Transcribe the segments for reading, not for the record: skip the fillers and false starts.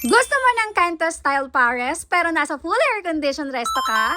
Gusto mo ng Kanto-style pares pero nasa full air-conditioned resto ka?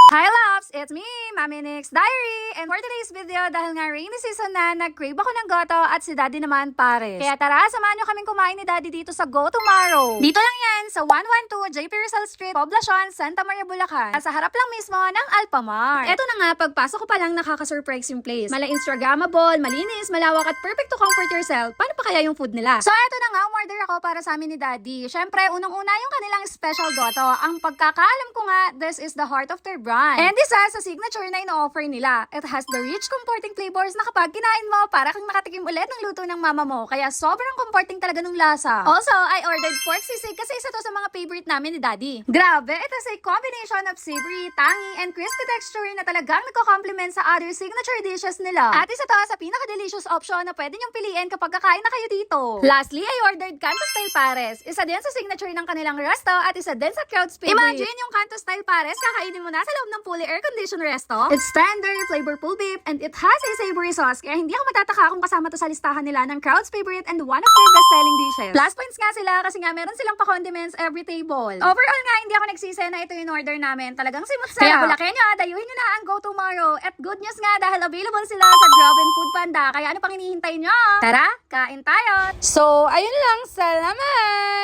Hi loves! It's me, Mami Nix Diary! And for today's video, dahil nga rainy season na, nag-crave ako ng goto at si Daddy naman pares. Kaya tara, samahan nyo kaming kumain ni Daddy dito sa Go Tomorrow. Dito lang yan sa 112 JP Rizal Street, Poblacion, Santa Maria, Bulacan. At sa harap lang mismo ng Alpamart. Eto na nga, pagpasok ko pa lang nakaka-surprise yung place. Mala Instagrammable, malinis, malawak at perfect to comfort yourself. Paano pa kaya yung food nila? So eto na nga, umorder ako para sa amin ni Daddy. Syempre, unang-una yung kanilang special goto. Ang pagkakaalam ko nga, this is the heart of their brand. And isa sa signature na ino-offer nila. It has the rich, comforting flavors na kapag kinain mo, para kang nakatikim ulit ng luto ng mama mo. Kaya sobrang comforting talaga nung lasa. Also, I ordered pork sisig kasi isa to sa mga favorite namin ni Daddy. Grabe, ito is a combination of savory, tangy, and crispy texture na talagang nagko-complement sa other signature dishes nila. At isa to sa pinaka-delicious option na pwede niyong piliin kapag kakain na kayo dito. Lastly, I ordered Kanto-style pares. Isa din sa signature ng kanilang resto at isa din sa crowd's favorite. Imagine yung Kanto-style pares, kakainin mo na sa loob ng fully air-conditioned resto. It's tender, flavorful beef, and it has a savory sauce. Kaya hindi ako matataka kung kasama to sa listahan nila ng crowd's favorite and one of their best-selling dishes. Plus points nga sila kasi nga meron silang pa-condiments every table. Overall nga, hindi ako nagsisi na ito yung order namin. Talagang simut-sarap. Kaya Bulakenyo, dayuhin nyo na ang Go Tomorrow. At good news nga dahil available sila sa Grab and Food Panda. Kaya ano pang hinihintay nyo? Tara, kain tayo! So, ayun lang. Salamat!